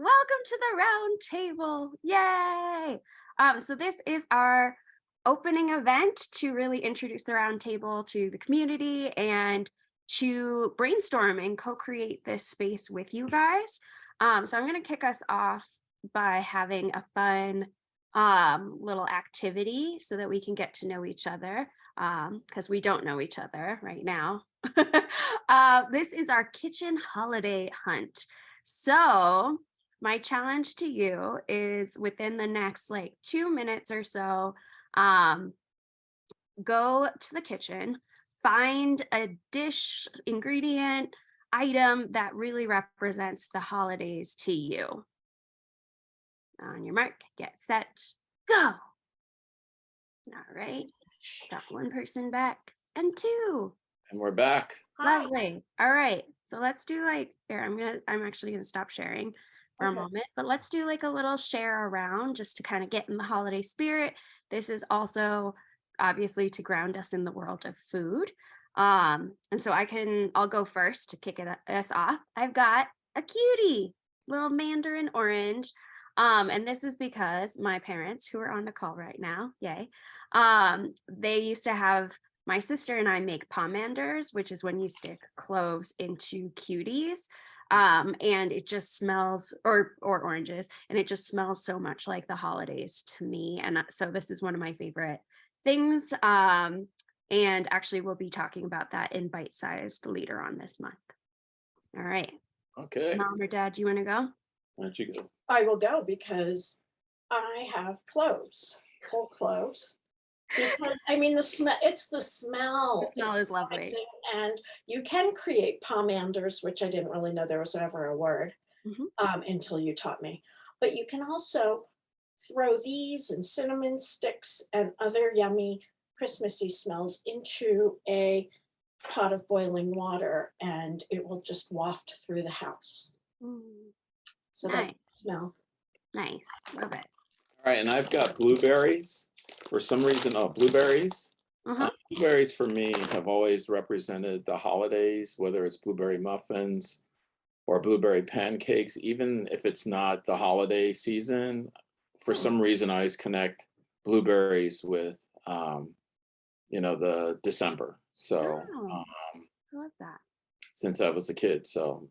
Welcome to the round table. Yay. So this is our opening event to really introduce the round table to the community and to brainstorm and co-create this space with you guys. So I'm going to kick us off by having a fun little activity so that we can get to know each other because we don't know each other right now. This is our kitchen holiday hunt. So my challenge to you is within the next like 2 minutes or so, um, go to the kitchen, find a dish, ingredient, item that really represents the holidays to you. On your mark, get set, go. All right, got one person back and two. And we're back. Lovely. All right. So let's do like here. I'm actually gonna stop sharing for a Okay. moment, but let's do like a little share around just to kind of get in the holiday spirit. This is also obviously to ground us in the world of food. And so I'll go first to kick us off. I've got a cutie, little mandarin orange. And this is because my parents, who are on the call right now, yay, they used to have my sister and I make pomanders, which is when you stick cloves into cuties. And it just smells or oranges, and it just smells so much like the holidays to me. And so this is one of my favorite things. And actually we'll be talking about that in bite-sized later on this month. All right. Okay. Mom or dad, do you want to go? Why don't you go? I will go because I have cloves, whole cloves. Because I mean the smell, it's the smell. The smell It's is lovely. amazing. And you can create pomanders, which I didn't really know there was ever a word Mhm. until you taught me. But you can also throw these and cinnamon sticks and other yummy Christmassy smells into a pot of boiling water and it will just waft through the house. Mm, So that's nice. the smell. Nice. Love it. All right, and I've got blueberries. For some reason, blueberries. Uh-huh. Blueberries for me have always represented the holidays, whether it's blueberry muffins or blueberry pancakes, even if it's not the holiday season. For Hmm. some reason, I always connect blueberries with, the December. So Oh, I love that. since I was a kid, so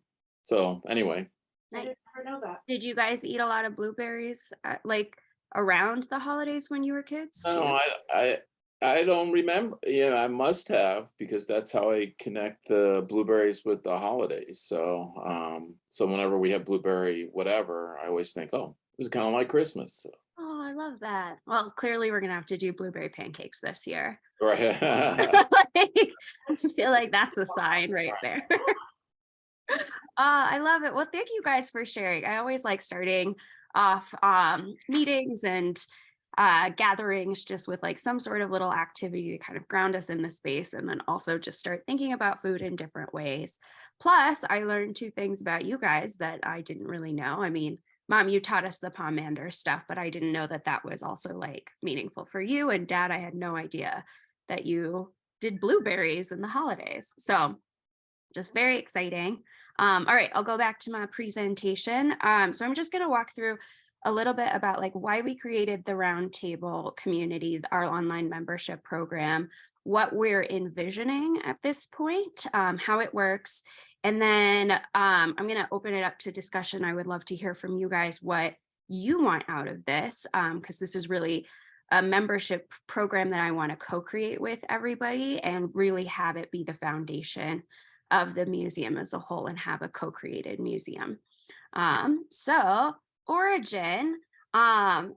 anyway. I Nice. didn't ever know that. Did you guys eat a lot of blueberries, like, around the holidays when you were kids No, too? I don't remember. Yeah, I must have because that's how I connect the blueberries with the holidays. So whenever we have blueberry whatever, I always think, oh, this is kind of like Christmas. So, Oh, I love that. Well, clearly we're gonna have to do blueberry pancakes this year. right. Like, I feel like that's a sign right there. I love it. Well, thank you guys for sharing. I always like starting off meetings and gatherings just with like some sort of little activity to kind of ground us in the space and then also just start thinking about food in different ways. Plus, I learned two things about you guys that I didn't really know. I mean, Mom, you taught us the pomander stuff, but I didn't know that that was also like meaningful for you. And Dad, I had no idea that you did blueberries in the holidays. So just very exciting. All right, I'll go back to my presentation. So I'm just going to walk through a little bit about like why we created the Roundtable community, our online membership program, what we're envisioning at this point, how it works. And then I'm going to open it up to discussion. I would love to hear from you guys what you want out of this, because this is really a membership program that I want to co-create with everybody and really have it be the foundation of the museum as a whole and have a co-created museum. So origin.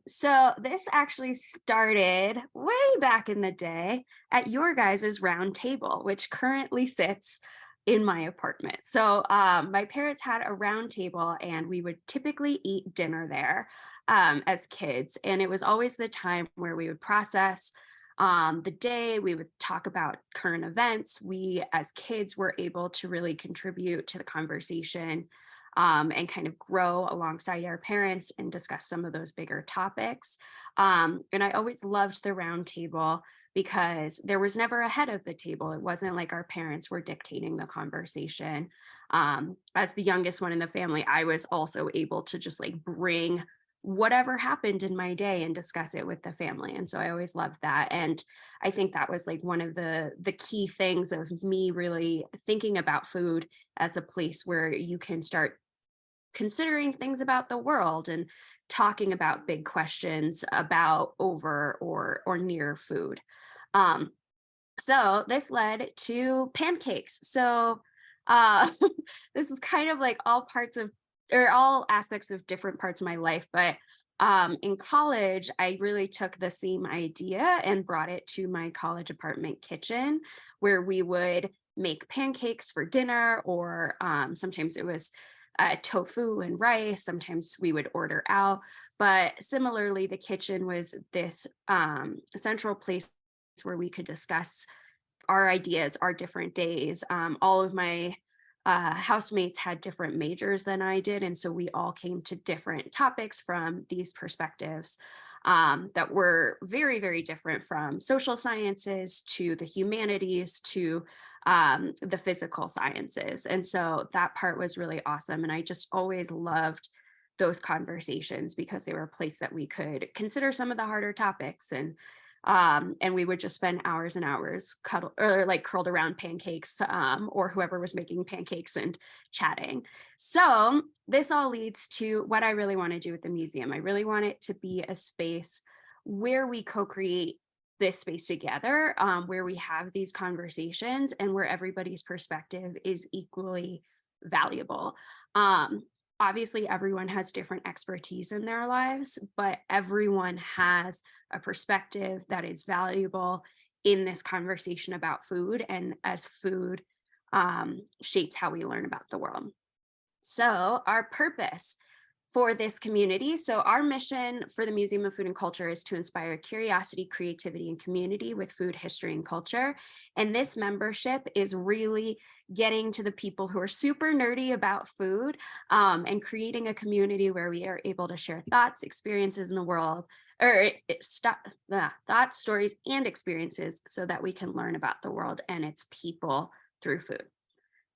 So this actually started way back in the day at your guys' round table, which currently sits in my apartment. So my parents had a round table and we would typically eat dinner there as kids. And it was always the time where we would process the day, we would talk about current events. We, as kids, were able to really contribute to the conversation and kind of grow alongside our parents and discuss some of those bigger topics. And I always loved the round table because there was never a head of the table. It wasn't like our parents were dictating the conversation. As the youngest one in the family, I was also able to just like bring whatever happened in my day and discuss it with the family. And so I always loved that. And I think that was like one of the key things of me really thinking about food as a place where you can start considering things about the world and talking about big questions about over or near food. Um, so this led to pancakes. So uh this is kind of like all parts of or all aspects of different parts of my life, but in college I really took the same idea and brought it to my college apartment kitchen where we would make pancakes for dinner, or sometimes it was tofu and rice, sometimes we would order out. But similarly, the kitchen was this central place where we could discuss our ideas, our different days. All of my housemates had different majors than I did. And so we all came to different topics from these perspectives that were very, very different, from social sciences to the humanities to the physical sciences. And so that part was really awesome. And I just always loved those conversations because they were a place that we could consider some of the harder topics, and we would just spend hours and hours cuddle or like curled around pancakes, or whoever was making pancakes, and chatting. So this all leads to what I really want to do with the museum. I really want it to be a space where we co-create this space together, where we have these conversations and where everybody's perspective is equally valuable. Um, Obviously, everyone has different expertise in their lives, but everyone has a perspective that is valuable in this conversation about food, and as food shapes how we learn about the world. So, our purpose for this community. So, our mission for the Museum of Food and Culture is to inspire curiosity, creativity, and community with food, history, and culture. And this membership is really getting to the people who are super nerdy about food, and creating a community where we are able to share thoughts, experiences in the world, or thoughts, stories, and experiences so that we can learn about the world and its people through food.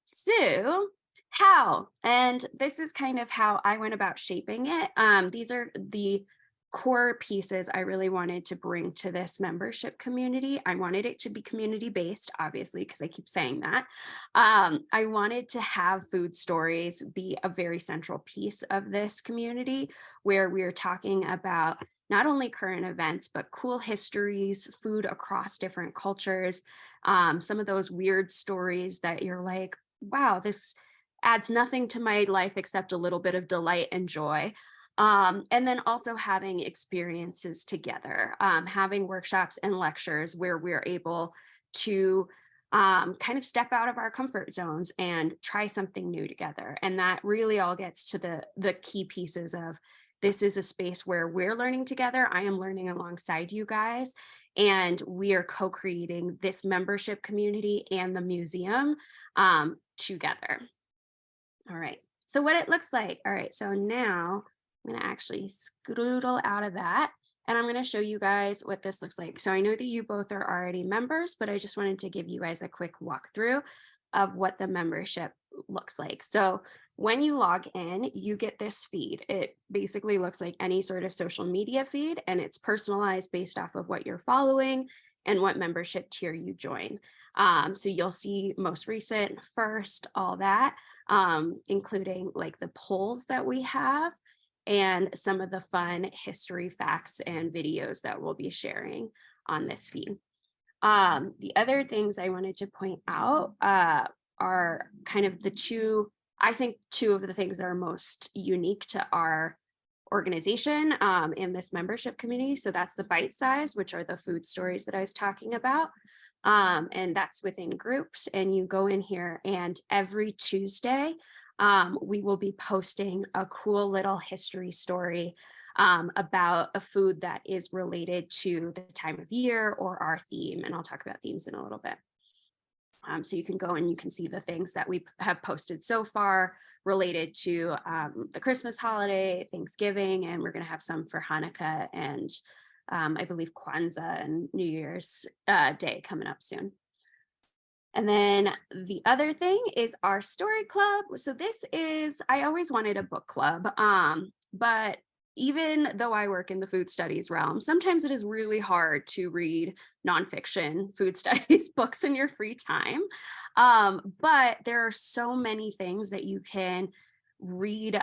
So, how? And this is kind of how I went about shaping it. These are the core pieces I really wanted to bring to this membership community. I wanted it to be community based, obviously, because I keep saying that. I wanted to have food stories be a very central piece of this community, where we're talking about not only current events, but cool histories, food across different cultures, some of those weird stories that you're like, wow, this adds nothing to my life except a little bit of delight and joy. And then also having experiences together, having workshops and lectures where we're able to kind of step out of our comfort zones and try something new together. And that really all gets to the key pieces of, this is a space where we're learning together. I am learning alongside you guys, and we are co-creating this membership community and the museum together. All right. So what it looks like. All right. So now I'm going to actually scoodle out of that, and I'm going to show you guys what this looks like. So I know that you both are already members, but I just wanted to give you guys a quick walkthrough of what the membership looks like. So when you log in, you get this feed. It basically looks like any sort of social media feed, and it's personalized based off of what you're following and what membership tier you join. So you'll see most recent, first, all that, including like the polls that we have and some of the fun history facts and videos that we'll be sharing on this feed. The other things I wanted to point out are kind of I think two of the things that are most unique to our organization in this membership community. So that's the bite size, which are the food stories that I was talking about. And that's within groups. And you go in here, and every Tuesday, we will be posting a cool little history story about a food that is related to the time of year or our theme. And I'll talk about themes in a little bit. So you can go and you can see the things that we have posted so far related to the Christmas holiday, Thanksgiving, and we're going to have some for Hanukkah and I believe Kwanzaa and New Year's Day coming up soon. And then the other thing is our story club. So this is, I always wanted a book club, but even though I work in the food studies realm, sometimes it is really hard to read nonfiction food studies books in your free time. But there are so many things that you can read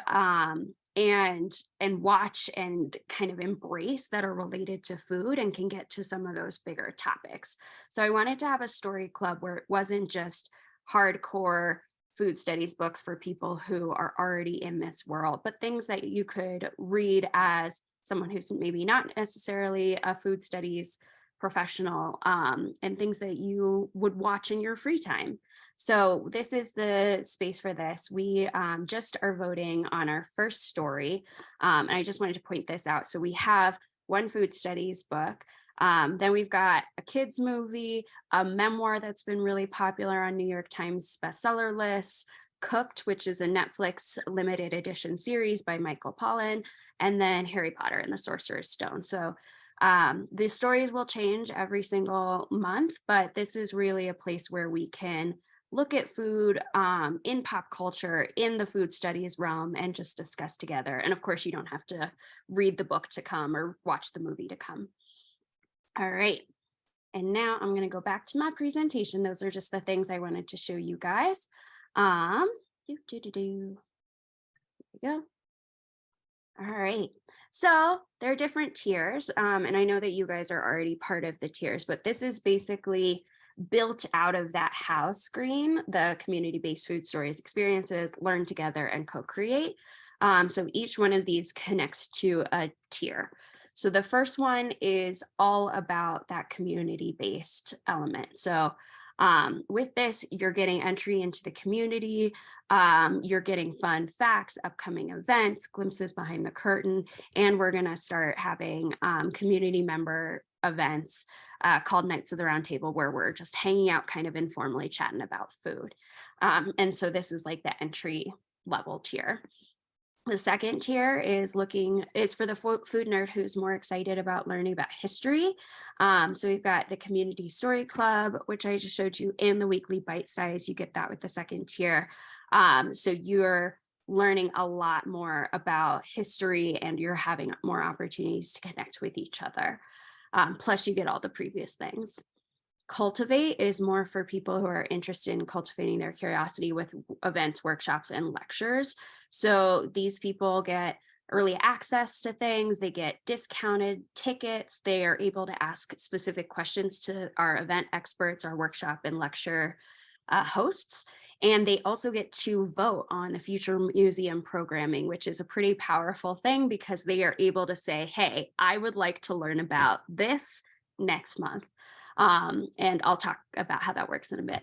and watch and kind of embrace that are related to food and can get to some of those bigger topics. So I wanted to have a story club where it wasn't just hardcore food studies books for people who are already in this world, but things that you could read as someone who's maybe not necessarily a food studies professional, and things that you would watch in your free time. So this is the space for this. We just are voting on our first story. And I just wanted to point this out. So we have one food studies book. Then we've got a kids movie, a memoir that's been really popular on New York Times bestseller lists, Cooked, which is a Netflix limited edition series by Michael Pollan, and then Harry Potter and the Sorcerer's Stone. So the stories will change every single month, but this is really a place where we can look at food in pop culture, in the food studies realm, and just discuss together. And of course, you don't have to read the book to come or watch the movie to come. All right. And now I'm going to go back to my presentation. Those are just the things I wanted to show you guys. There we go. All right. So there are different tiers. And I know that you guys are already part of the tiers, but this is basically built out of that house screen, the community-based food stories experiences, learn together and co-create. So each one of these connects to a tier. So the first one is all about that community-based element. So with this, you're getting entry into the community, you're getting fun facts, upcoming events, glimpses behind the curtain, and we're going to start having community member events called Knights of the Round Table, where we're just hanging out kind of informally chatting about food. And so this is like the entry level tier. The second tier is for the food nerd who's more excited about learning about history. So we've got the Community Story Club, which I just showed you, and the weekly bite size. You get that with the second tier. So you're learning a lot more about history and you're having more opportunities to connect with each other. Plus you get all the previous things. Cultivate is more for people who are interested in cultivating their curiosity with events, workshops, and lectures. So these people get early access to things, they get discounted tickets, they are able to ask specific questions to our event experts, our workshop and lecture hosts. And they also get to vote on the future museum programming, which is a pretty powerful thing because they are able to say, hey, I would like to learn about this next month. And I'll talk about how that works in a bit.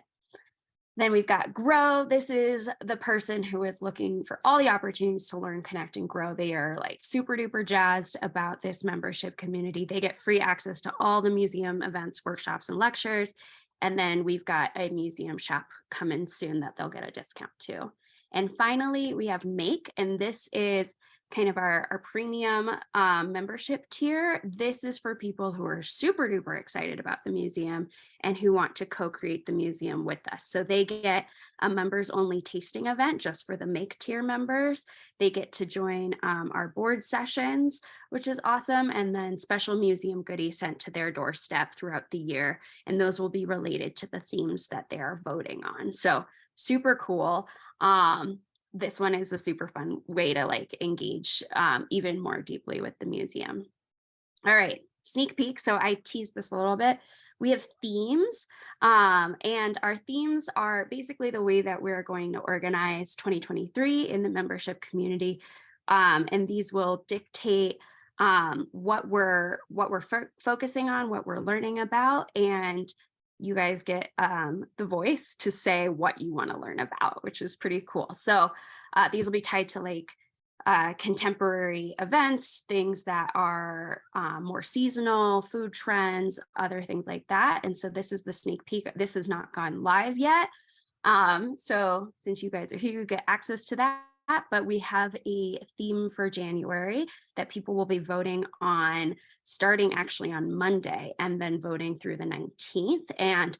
Then we've got Grow. This is the person who is looking for all the opportunities to learn, connect, and grow. They are like super duper jazzed about this membership community. They get free access to all the museum events, workshops, and lectures. And then we've got a museum shop coming soon that they'll get a discount to. And finally, we have Make, and this is kind of our premium membership tier. This is for people who are super duper excited about the museum and who want to co-create the museum with us. So they get a members only tasting event just for the Make tier members. They get to join our board sessions, which is awesome. And then special museum goodies sent to their doorstep throughout the year. And those will be related to the themes that they are voting on. So super cool. This one is a super fun way to like engage even more deeply with the museum. All right, sneak peek. So I teased this a little bit. We have themes, and our themes are basically the way that we're going to organize 2023 in the membership community. And these will dictate what we're focusing on, what we're learning about, and you guys get the voice to say what you want to learn about, which is pretty cool. So these will be tied to like contemporary events, things that are more seasonal, food trends, other things like that. And so this is the sneak peek. This has not gone live yet. So since you guys are here, you get access to that. But we have a theme for January that people will be voting on starting actually on Monday and then voting through the 19th. And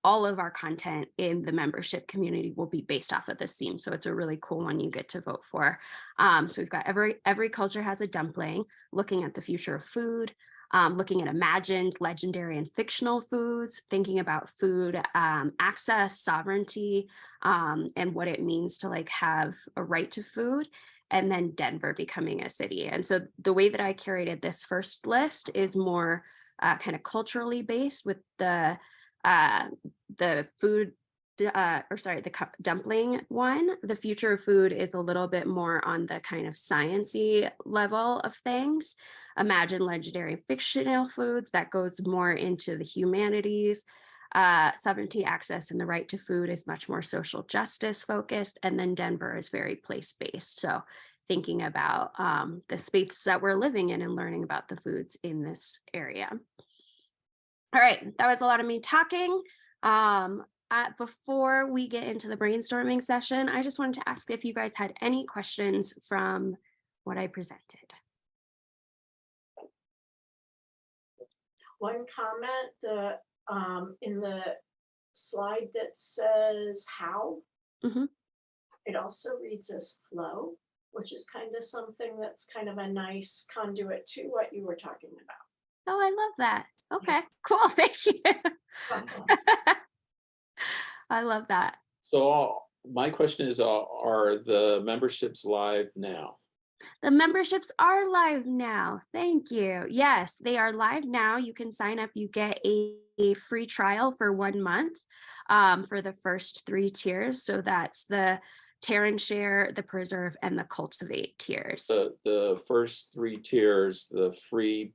all of our content in the membership community will be based off of this theme. So it's a really cool one you get to vote for. So we've got every culture has a dumpling, looking at the future of food, looking at imagined, legendary, and fictional foods, thinking about food access, sovereignty, and what it means to like have a right to food, and then Denver becoming a city. And so the way that I curated this first list is more kind of culturally based, with the food the dumpling one. The future of food is a little bit more on the kind of sciencey level of things. Imagine legendary fictional foods, that goes more into the humanities. Sovereignty, access, and the right to food is much more social justice focused. And then Denver is very place based. So thinking about the space that we're living in and learning about the foods in this area. All right, that was a lot of me talking. Before we get into the brainstorming session, I just wanted to ask if you guys had any questions from what I presented. One comment, in the slide that says how, Mhm. it also reads as flow, which is kind of something that's kind of a nice conduit to what you were talking about. Oh, I love that. Okay, cool. Thank you. I love that. So my question is, are the memberships live now? The memberships are live now. Thank you. Yes, they are live now. You can sign up. You get a free trial for 1 month for the first 3 tiers. So that's the Tear and Share, the Preserve, and the Cultivate tiers. The first 3 tiers, the free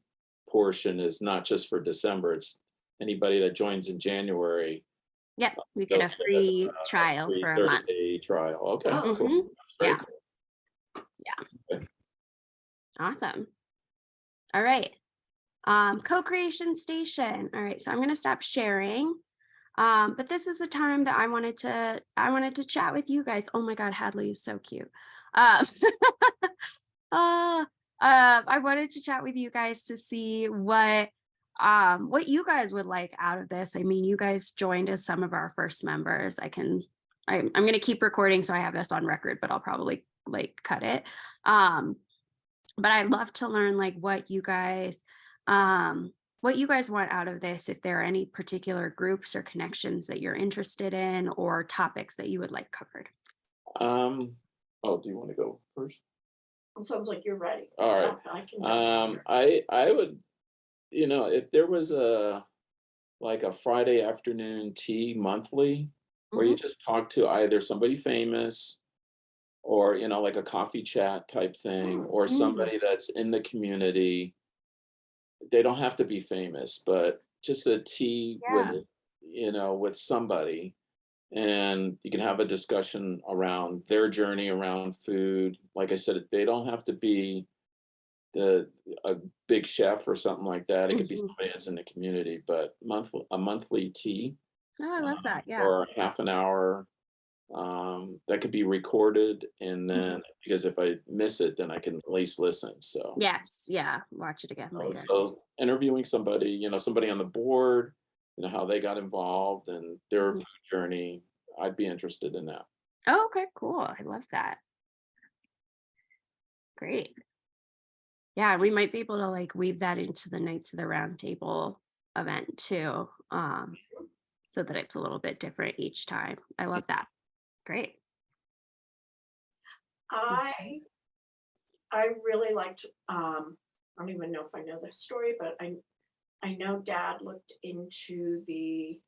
portion is not just for December, it's anybody that joins in January. Yep, we get a free trial Free for a month. 30-day trial. Okay, Oh. cool. Mhm. That's very Yeah. cool. Yeah. Okay. Awesome. All right. Co-creation station. All right, so I'm going to stop sharing. But this is the time that I wanted to chat with you guys. Oh my God, Hadley is so cute. Um, I wanted to chat with you guys to see what you guys would like out of this. I mean, you guys joined as some of our first members. I'm going to keep recording so I have this on record, but I'll probably like cut it. But I'd love to learn like what you guys want out of this, if there are any particular groups or connections that you're interested in or topics that you would like covered. Oh, do you want to go first? It sounds like you're ready. All right. Jump, I can jump in here. I would, if there was like a Friday afternoon tea monthly where you just talk to either somebody famous or, like a coffee chat type thing, or somebody that's in the community. They don't have to be famous, but just a tea Yeah. with somebody, and you can have a discussion around their journey around food. Like I said, they don't have to be a big chef or something like that. It could be somebody that's in the community, but a monthly tea, Oh, I love that. Yeah. or half an hour, that could be recorded, and then because if I miss it, then I can at least listen. So Yes. Yeah. Watch it again later. so interviewing somebody, somebody on the board, how they got involved and their food journey, I'd be interested in that. Oh, okay. Cool. I love that. Great. Yeah, we might be able to like weave that into the Knights of the Round Table event too, so that it's a little bit different each time. I love that. Great. I really liked, I don't even know if I know the story, but I know Dad looked into the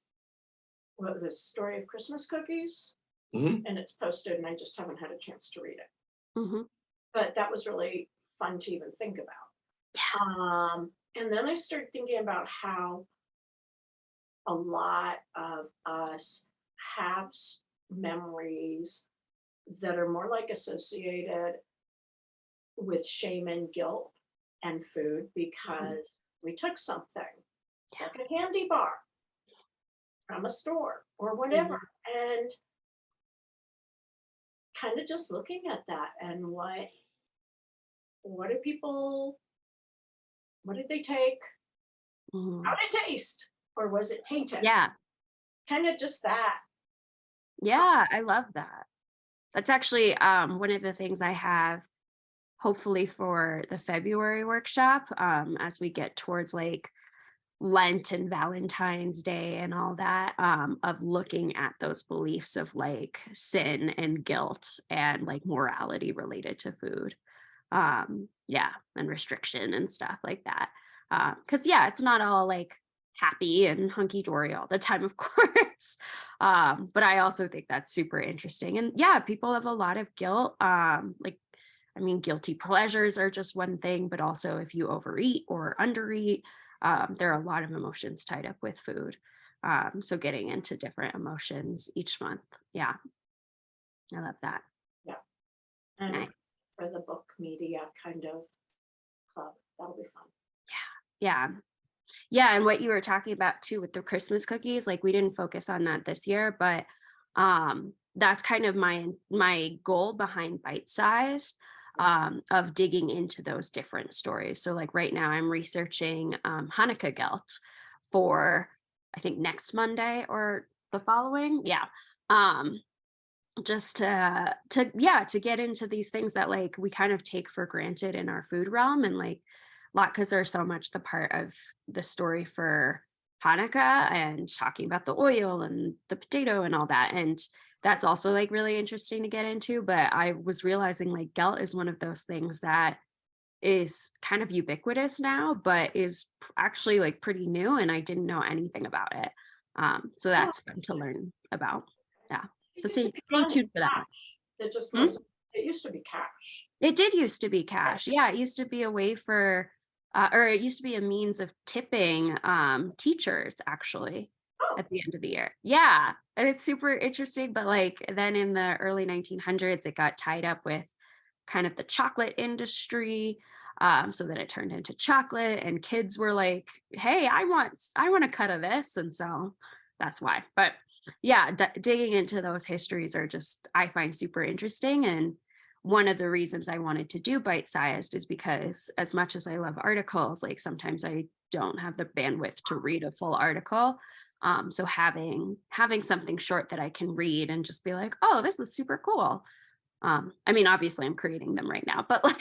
story of Christmas cookies, Mhm. and it's posted, and I just haven't had a chance to read it. Hmm. But that was really fun to even think about. And then I started thinking about how a lot of us have memories that are more like associated with shame and guilt and food because we took something, like a candy bar from a store or whatever, and kind of just looking at that and what did they take? Mhm. How did it taste? Or was it tainted? Yeah. kind of just that. Yeah, I love that. That's actually one of the things I have hopefully for the February workshop, as we get towards like Lent and Valentine's Day and all that, of looking at those beliefs of like sin and guilt and like morality related to food. Yeah, and restriction and stuff like that. Because yeah, it's not all like happy and hunky dory all the time, of course. But I also think that's super interesting. And yeah, people have a lot of guilt. Like, I mean, guilty pleasures are just one thing, but also if you overeat or undereat, there are a lot of emotions tied up with food. So getting into different emotions each month. Yeah, I love that. And Nice. for the book media kind of club, that'll be fun. Yeah. Yeah. And what you were talking about too with the Christmas cookies, like we didn't focus on that this year, but that's kind of my goal behind Bite Size, of digging into those different stories. So like right now I'm researching Hanukkah Gelt for I think next Monday or the following. Yeah. Just to get into these things that like we kind of take for granted in our food realm, and like latkes are so much the part of the story for Hanukkah, and talking about the oil and the potato and all that, and that's also like really interesting to get into. But I was realizing like gelt is one of those things that is kind of ubiquitous now, but is actually like pretty new, and I didn't know anything about it. So that's fun to learn about. Yeah. It So used to stay, be stay run in tuned for that one. cash. It just Hmm? wasn't, it used to be cash. It did used to be cash. Yeah, it used to be a way for, or it used to be a means of tipping teachers actually Oh, at the end of the year. Yeah, and it's super interesting. But like then in the early 1900s, it got tied up with kind of the chocolate industry. So then it turned into chocolate, and kids were like, "Hey, I want a cut of this," and so that's why. But yeah, digging into those histories are just I find super interesting, and one of the reasons I wanted to do bite sized is because as much as I love articles, like sometimes I don't have the bandwidth to read a full article. So having something short that I can read and just be like, oh, this is super cool. I mean, obviously I'm creating them right now, but like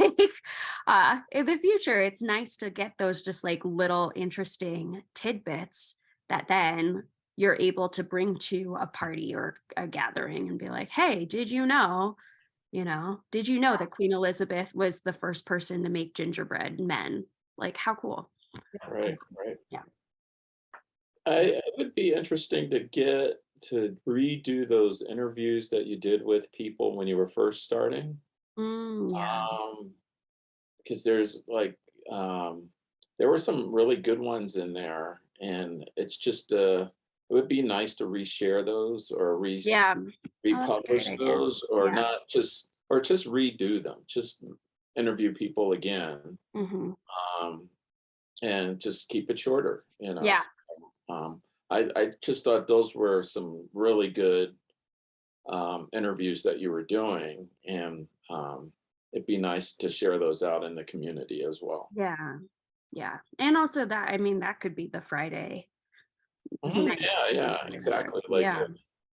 in the future, it's nice to get those just like little interesting tidbits that then you're able to bring to a party or a gathering and be like, hey, did you know that Queen Elizabeth was the first person to make gingerbread men? Like, how cool. Right, right. Yeah. It would be interesting to get to redo those interviews that you did with people when you were first starting. Yeah. Because there's like there were some really good ones in there, and it's just it would be nice to reshare those or Yeah. Oh, that's a great republish idea. those, or Yeah. not just or just redo them, just interview people again, Hmm. um, and just keep it shorter, you know. Yeah. I just thought those were some really good interviews that you were doing, and it'd be nice to share those out in the community as well. Yeah. Yeah. And also that, I mean, that could be the Friday Mhm, night yeah, tea yeah, or whatever. exactly. Yeah.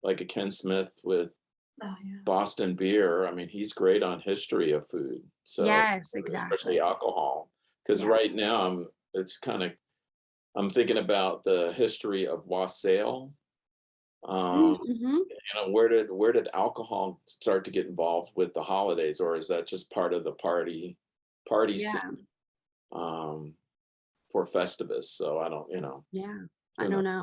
Like a Ken Smith with oh yeah. Boston beer. I mean, he's great on history of food, so Yes, especially exactly. alcohol. Because Yeah. right now I'm thinking about the history of wassail. Um, Mm-hmm. where did alcohol start to get involved with the holidays, or is that just part of the party scene Yeah. um, for Festivus? So I don't, Yeah. I you know, don't know.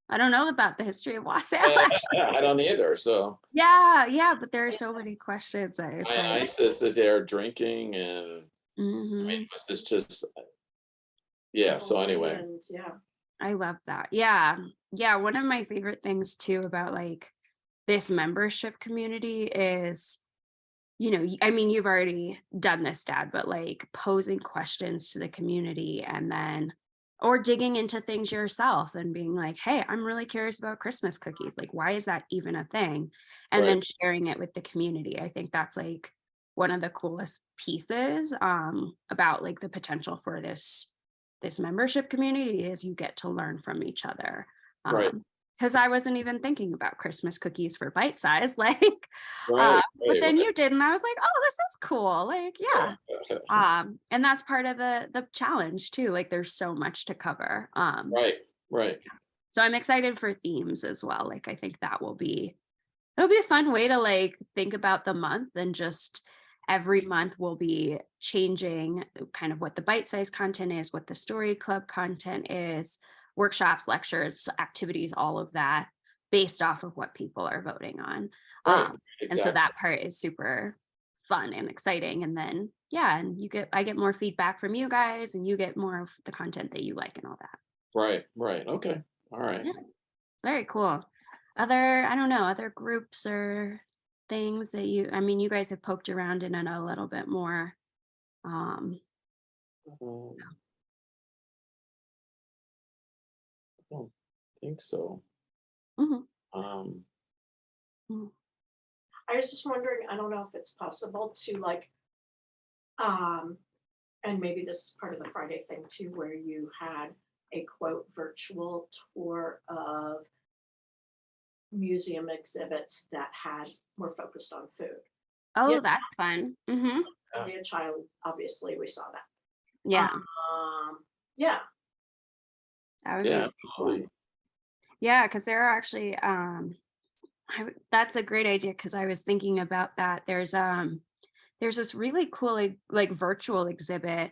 I don't know about the history of wassail I actually. don't either. So Yeah, yeah, but there are so many questions that it's like, ISIS is there drinking, and I mean, hmm was this just yeah? So Holy anyway, and yeah. I love that. Yeah. Yeah. One of my favorite things too about like this membership community is, I mean, you've already done this, Dad, but like posing questions to the community and then, or digging into things yourself and being like, hey, I'm really curious about Christmas cookies. Like, why is that even a thing? And right, then sharing it with the community. I think that's like one of the coolest pieces about like the potential for this membership community is you get to learn from each other. right. because I wasn't even thinking about Christmas cookies for bite size, like, Right, but right, then you did, and I was like, oh, this is cool. Like, yeah. right. And that's part of the challenge too. Like, there's so much to cover. Right, right, So I'm excited for themes as well. Like, I think it'll be a fun way to like think about the month, and just every month will be changing kind of what the bite size content is, what the story club content is, workshops, lectures, activities, all of that based off of what people are voting on. right, And so exactly, that part is super fun and exciting. And then, yeah, and I get more feedback from you guys, and you get more of the content that you like and all that. right, right, okay, all right. Yeah, very cool. I don't know, other groups or things that I mean, you guys have poked around in it a little bit more. Um, Um, I don't think so. mhm, Um, mhm. I was just wondering, I don't know if it's possible to like, um, and maybe this is part of the Friday thing too, where you had a quote virtual tour of museum exhibits that were focused on food. Yeah, Oh, that's fun. Yeah. only a child, obviously, we saw that. Yeah, Yeah, that would be yeah, really cool. absolutely. Yeah, because there are actually, that's a great idea, because I was thinking about that. There's this really cool like virtual exhibit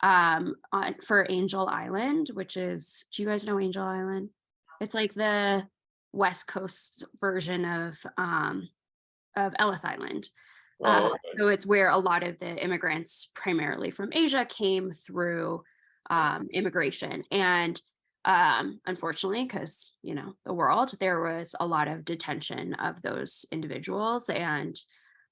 for Angel Island, which is, do you guys know Angel Island? It's like the West Coast version of Ellis Island. Oh, okay. So it's where a lot of the immigrants, primarily from Asia, came through immigration. And unfortunately, because the world, there was a lot of detention of those individuals, and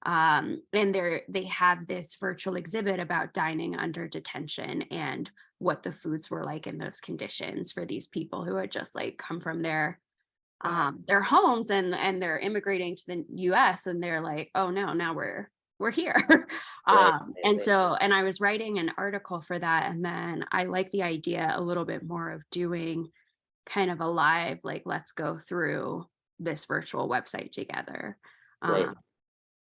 they have this virtual exhibit about dining under detention and what the foods were like in those conditions for these people who had just like come from their homes, and they're immigrating to the US, and they're like, oh no, now we're here. Right, And right, so, and I was writing an article for that, and then I like the idea a little bit more of doing kind of a live, like, let's go through this virtual website together. right. um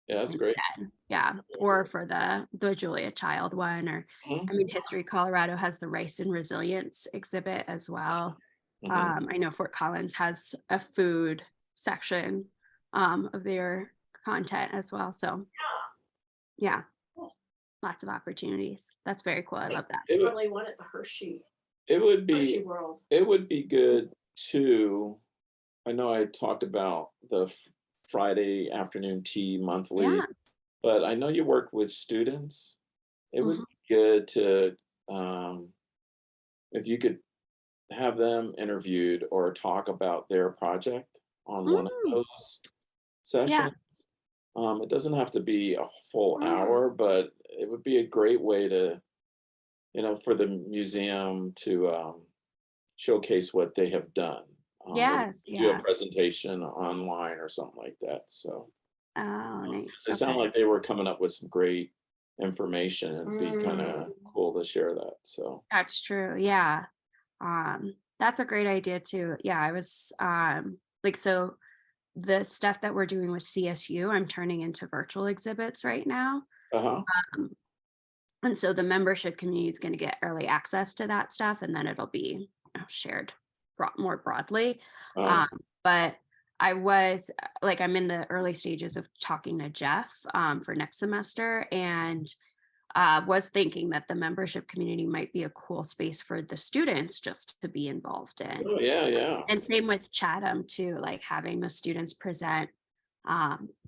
Yeah, that's great. Instead, yeah, or for the Julia Child one, or Mhm, I mean, History Colorado has the Rice and Resilience exhibit as well. mhm. I know Fort Collins has a food section of their content as well. So yeah, lots of opportunities. That's very cool. I love that. It would really wanted the Hershey it would Hershey be World. it would be good to, I know I talked about the Friday afternoon tea monthly, Yeah. but I know you work with students. It would Mhm. be good to, if you could have them interviewed or talk about their project on one of Mm, those yeah. sessions. It doesn't have to be a full Mm, hour, but it would be a great way to, for the museum to showcase what they have done. Maybe Yes. do a Yeah. presentation online or something like that. So Oh, nice. it sounded Okay. like they were coming up with some great information. It'd be kind of mm. cool to share that. So, That's true. Yeah. That's a great idea too. Yeah, I was like, so the stuff that we're doing with CSU, I'm turning into virtual exhibits right now. uh huh. Um, and so the membership community is going to get early access to that stuff, and then it'll be shared more broadly. Uh, Um, but I was like, I'm in the early stages of talking to Jeff for next semester, and was thinking that the membership community might be a cool space for the students just to be involved in. oh yeah, yeah, And same with Chatham too, like having the students present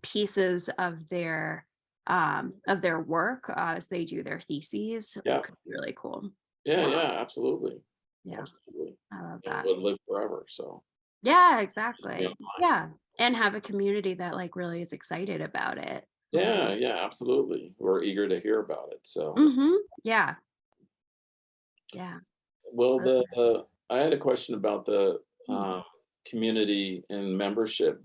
pieces of their work as they do their theses yeah, could be really cool. yeah, yeah. Absolutely, Yeah, absolutely. I love It that. would live forever. So, Yeah, yeah, exactly. Yeah. And have a community that like really is excited about it. yeah, yeah, absolutely. We're eager to hear about it. So, Yeah. Yeah. well, Love that. I had a question about the Mm. community and membership.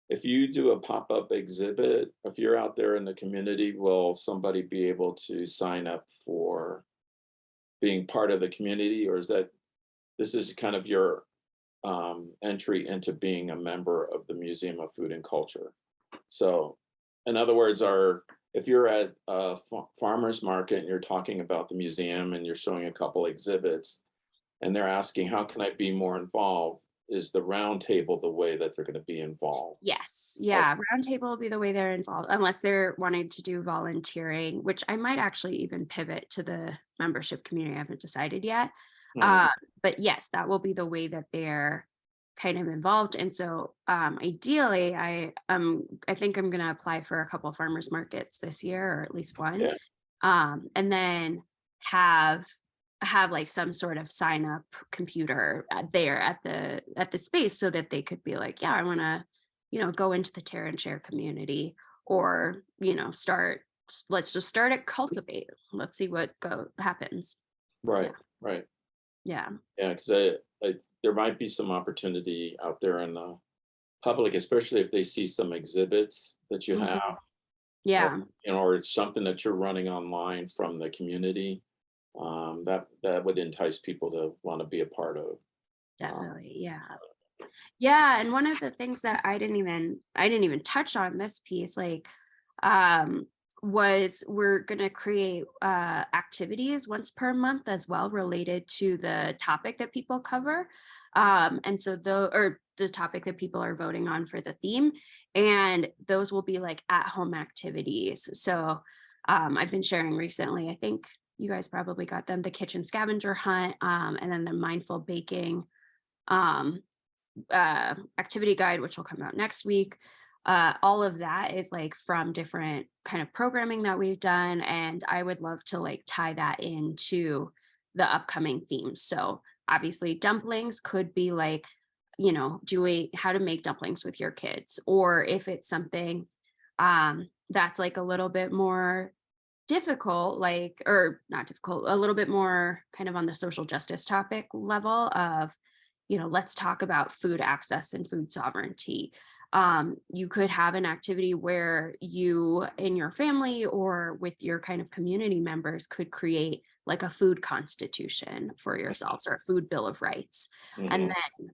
If you do a pop-up exhibit, if you're out there in the community, will somebody be able to sign up for being part of the community, or is that this is kind of your entry into being a member of the Museum of Food and Culture. So, in other words, if you're at a farmer's market and you're talking about the museum and you're showing a couple exhibits and they're asking, how can I be more involved? Is the round table the way that they're going to be involved? Yes. Oh, Yeah. Roundtable will be the way they're involved, unless they're wanting to do volunteering, which I might actually even pivot to the membership community. I haven't decided yet. hmm, Uh, but yes, that will be the way that they're kind of involved. And so ideally, I think I'm gonna apply for a couple farmers markets this year, or at least one. yeah, And then have like some sort of sign up computer there at the space so that they could be like, yeah, I want to, go into the tear and share community, or, let's just start at cultivate. Let's see what happens. right, right. Yeah. Yeah, because there might be some opportunity out there in the public, especially if they see some exhibits that you Mhm. have, or Yeah, or it's something that you're running online from the community. That would entice people to want to be a part of. Um, definitely. Yeah. Yeah, and one of the things that I didn't even touch on this piece, like, um, was we're gonna create activities once per month as well, related to the topic that people cover. And so the topic that people are voting on for the theme. And those will be like at-home activities. So I've been sharing recently, I think you guys probably got them, the kitchen scavenger hunt, and then the mindful baking. Um, Activity guide, which will come out next week. All of that is like from different kind of programming that we've done. And I would love to like tie that into the upcoming themes. So obviously dumplings could be like, doing how to make dumplings with your kids, or if it's something that's like a little bit more difficult, like, or not difficult, a little bit more kind of on the social justice topic level of, let's talk about food access and food sovereignty. You could have an activity where you and your family or with your kind of community members could create like a food constitution for yourselves, or a food bill of rights, and mhm, then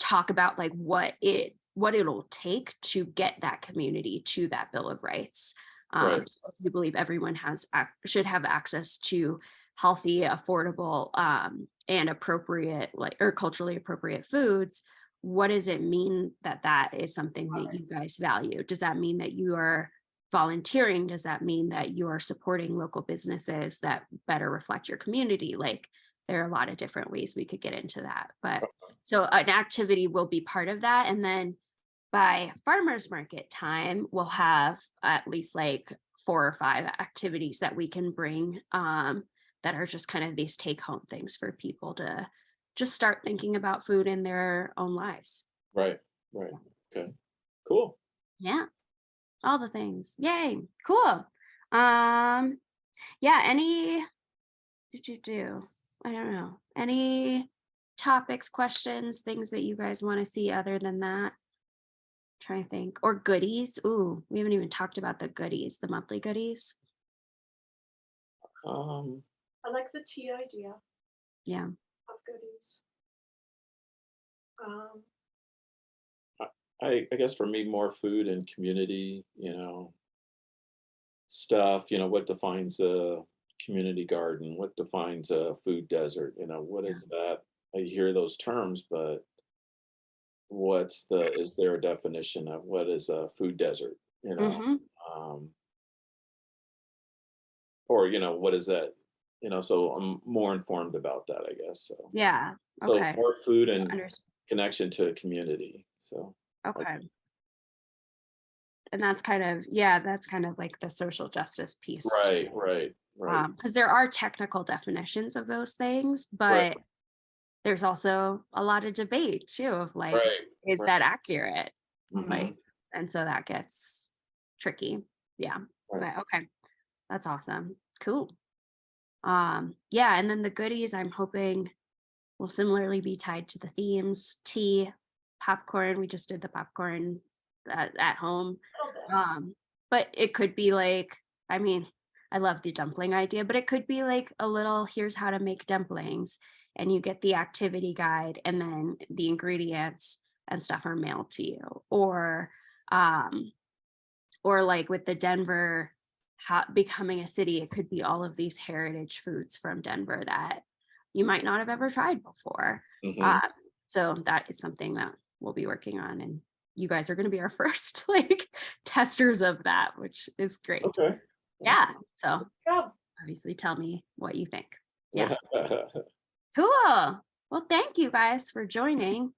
talk about like what it'll take to get that community to that bill of rights. right, So if you believe everyone should have access to healthy, affordable, and appropriate, like, or culturally appropriate foods, what does it mean that that is something that you guys value? Does that mean that you are volunteering? Does that mean that you are supporting local businesses that better reflect your community? Like, there are a lot of different ways we could get into that, but so an activity will be part of that. And then by farmers market time, we'll have at least like 4 or 5 activities that we can bring, that are just kind of these take home things for people to just start thinking about food in their own lives. right, right. Okay, cool. Yeah, all the things. Yay, cool. Um, yeah, any did you do? I don't know. Any topics, questions, things that you guys want to see other than that? Trying to think. Or goodies. Ooh, we haven't even talked about the goodies, the monthly goodies. Um, I like the tea idea Yeah. of goodies. Um, I guess for me, more food and community, stuff. What defines a community garden? What defines a food desert? What Yeah. is that? I hear those terms, but is there a definition of what is a food desert? Mm-hmm. Um, or what is that? So I'm more informed about that, I guess. Yeah. So Okay. more food So and connection to a community. So like, okay. And that's kind of, yeah, that's kind of like the social justice piece too. right, right, right, Because there are technical definitions of those things, right, but there's also a lot of debate too of like, right, is right. that accurate? Hmm. Like, and so that gets tricky. Yeah. Right. But okay. That's awesome. Cool. Yeah, and then the goodies I'm hoping will similarly be tied to the themes: tea, popcorn. We just did the popcorn at home. a little bit. But it could be like, I mean, I love the dumpling idea, but it could be like a little, here's how to make dumplings. and you get the activity guide, and then the ingredients and stuff are mailed to you. Or like with the Denver becoming a city, it could be all of these heritage foods from Denver that you might not have ever tried before. Mhm. So that is something that we'll be working on, and you guys are going to be our first like testers of that, which is great. Okay. Yeah. So Job. obviously tell me what you think. Yeah. Cool. Well, thank you guys for joining.